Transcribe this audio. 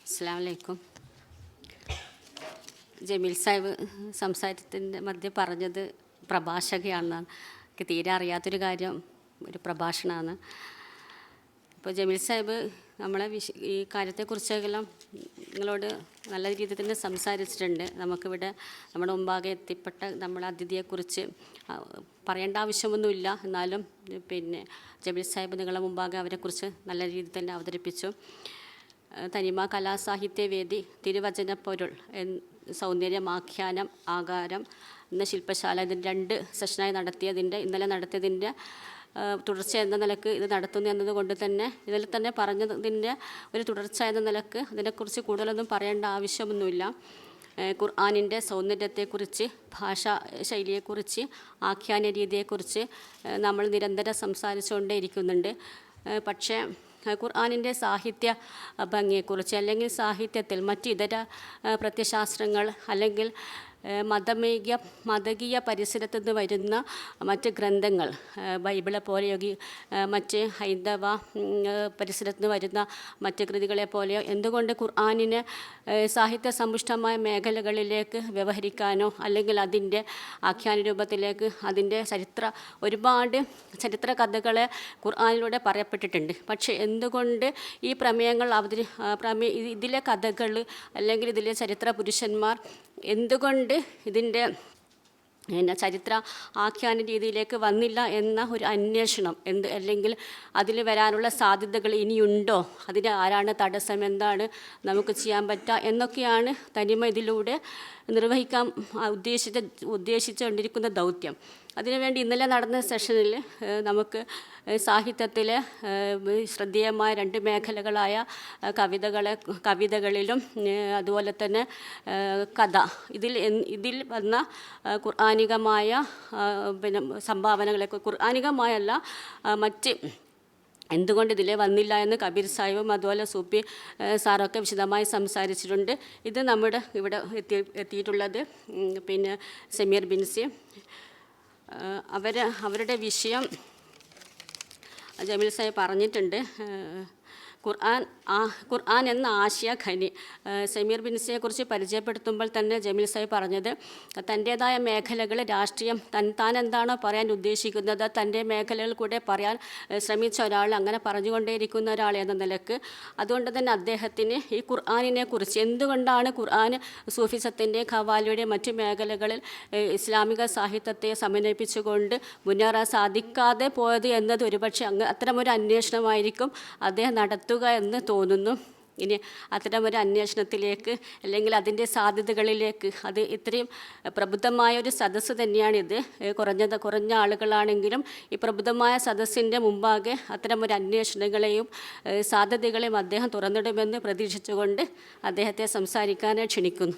അസ്സലാമു അലൈക്കും. ജമീൽ സാഹിബ് സംസാരത്തിൻ്റെ മധ്യ പറഞ്ഞത് പ്രഭാഷകയാണെന്നാണ്. എനിക്ക് തീരെ അറിയാത്തൊരു കാര്യം ഒരു പ്രഭാഷണമാണ്. ഇപ്പോൾ ജമീൽ സാഹിബ് നമ്മളെ ഈ കാര്യത്തെക്കുറിച്ചെല്ലാം നിങ്ങളോട് നല്ല രീതിയിൽ തന്നെ സംസാരിച്ചിട്ടുണ്ട്. നമുക്കിവിടെ നമ്മുടെ മുമ്പാകെ എത്തിപ്പെട്ട നമ്മുടെ അതിഥിയെക്കുറിച്ച് പറയേണ്ട ആവശ്യമൊന്നുമില്ല. എന്നാലും ജമീൽ സാഹിബ് നിങ്ങളുടെ മുമ്പാകെ അവരെക്കുറിച്ച് നല്ല രീതിയിൽ തന്നെ അവതരിപ്പിച്ചു. തനിമ കലാസാഹിത്യവേദി, തിരുവചനപ്പൊരുൾ, സൗന്ദര്യമാഖ്യാനം, ആകാരം എന്ന ശില്പശാല, ഇതിന് 2 സെഷനായി ഇന്നലെ നടത്തിയതിൻ്റെ തുടർച്ച എന്ന നിലക്ക് ഇത് നടത്തുന്നു എന്നതുകൊണ്ട് തന്നെ ഇതിൽ തന്നെ പറഞ്ഞതിൻ്റെ ഒരു തുടർച്ച എന്ന നിലക്ക് അതിനെക്കുറിച്ച് കൂടുതലൊന്നും പറയേണ്ട ആവശ്യമൊന്നുമില്ല. ഖുർആനിൻ്റെ സൗന്ദര്യത്തെക്കുറിച്ച്, ഭാഷാ ശൈലിയെക്കുറിച്ച്, ആഖ്യാന രീതിയെക്കുറിച്ച് നമ്മൾ നിരന്തരം സംസാരിച്ചുകൊണ്ടേയിരിക്കുന്നുണ്ട്. പക്ഷേ ഖുർആനിൻ്റെ സാഹിത്യ ഭംഗിയെക്കുറിച്ച്, അല്ലെങ്കിൽ സാഹിത്യത്തിൽ മറ്റ് ഇതര പ്രത്യശാസ്ത്രങ്ങൾ, അല്ലെങ്കിൽ മതകീയ പരിസരത്തു നിന്ന് വരുന്ന മറ്റ് ഗ്രന്ഥങ്ങൾ, ബൈബിളെ പോലെയോ മറ്റ് ഹൈന്ദവ പരിസരത്തു നിന്ന് വരുന്ന മറ്റ് കൃതികളെ പോലെയോ എന്തുകൊണ്ട് ഖുർആനിനെ സാഹിത്യ സമ്പുഷ്ടമായ മേഖലകളിലേക്ക് വ്യവഹരിക്കാനോ, അല്ലെങ്കിൽ അതിൻ്റെ ആഖ്യാന രൂപത്തിലേക്ക് അതിൻ്റെ ഒരുപാട് ചരിത്ര കഥകളെ ഖുർആനിലൂടെ പറയപ്പെട്ടിട്ടുണ്ട്. പക്ഷേ എന്തുകൊണ്ട് ഈ പ്രമേയങ്ങൾ ഇതിലെ കഥകൾ, അല്ലെങ്കിൽ ഇതിലെ ചരിത്ര പുരുഷന്മാർ എന്തുകൊണ്ട് ഇതിൻ്റെ ചരിത്ര ആഖ്യാന രീതിയിലേക്ക് വന്നില്ല എന്ന ഒരു അന്വേഷണം, അല്ലെങ്കിൽ അതിൽ വരാനുള്ള സാധ്യതകൾ ഇനിയുണ്ടോ, അതിന് ആരാണ് തടസ്സം, എന്താണ് നമുക്ക് ചെയ്യാൻ പറ്റുക എന്നൊക്കെയാണ് തനിമ ഇതിലൂടെ നിർവഹിക്കാൻ ഉദ്ദേശിച്ചുകൊണ്ടിരിക്കുന്ന ദൗത്യം. അതിനുവേണ്ടി ഇന്നലെ നടന്ന സെഷനിൽ നമുക്ക് സാഹിത്യത്തിലെ ശ്രദ്ധേയമായ 2 മേഖലകളായ കവിതകളിലും അതുപോലെ തന്നെ കഥ, ഇതിൽ വന്ന ഖുർആനികമായ സംഭാവനകളെ, ഖുർആനികമായല്ല മറ്റ് എന്തുകൊണ്ട് ഇതിൽ വന്നില്ല എന്ന് കബീർ സാഹിബും അതുപോലെ സൂപ്പി സാറൊക്കെ വിശദമായി സംസാരിച്ചിട്ടുണ്ട്. ഇത് നമ്മുടെ ഇവിടെ എത്തിയിട്ടുള്ളത് സമീർ ബിൻസി. അവരുടെ വിഷയം ജമീൽ സാഹിബ് പറഞ്ഞിട്ടുണ്ട്. ഖുർആൻ എന്ന ആശയഖനി. സമീർ ബിൻസിയെക്കുറിച്ച് പരിചയപ്പെടുത്തുമ്പോൾ തന്നെ ജമീൽ സാഹിബ് പറഞ്ഞത് തൻ്റേതായ മേഖലകൾ, രാഷ്ട്രീയം, താൻ എന്താണോ പറയാൻ ഉദ്ദേശിക്കുന്നത് തൻ്റെ മേഖലകൾ കൂടെ പറയാൻ ശ്രമിച്ച ഒരാൾ, അങ്ങനെ പറഞ്ഞുകൊണ്ടേയിരിക്കുന്ന ഒരാൾ എന്ന നിലക്ക്. അതുകൊണ്ട് തന്നെ അദ്ദേഹത്തിന് ഈ ഖുർആനിനെക്കുറിച്ച്, എന്തുകൊണ്ടാണ് ഖുർആൻ സൂഫിസത്തിൻ്റെ, ഖവാലിയുടെ മറ്റു മേഖലകളിൽ ഇസ്ലാമിക സാഹിത്യത്തെ സമന്വയിപ്പിച്ചുകൊണ്ട് മുന്നേറാൻ സാധിക്കാതെ പോയത് എന്നത് ഒരുപക്ഷെ അത്തരമൊരു അന്വേഷണമായിരിക്കും അദ്ദേഹം നടത്തുക എന്ന് തോന്നുന്നു. ഇനി അത്തരമൊരു അന്വേഷണത്തിലേക്ക്, അല്ലെങ്കിൽ അതിൻ്റെ സാധ്യതകളിലേക്ക്, അത് ഇത്രയും പ്രബുദ്ധമായൊരു സദസ്സ് തന്നെയാണിത്. കുറഞ്ഞ ആളുകളാണെങ്കിലും ഈ പ്രബുദ്ധമായ സദസ്സിൻ്റെ മുമ്പാകെ അത്തരമൊരു അന്വേഷണങ്ങളെയും സാധ്യതകളെയും അദ്ദേഹം തുറന്നിടുമെന്ന് പ്രതീക്ഷിച്ചുകൊണ്ട് അദ്ദേഹത്തെ സംസാരിക്കാൻ ക്ഷണിക്കുന്നു.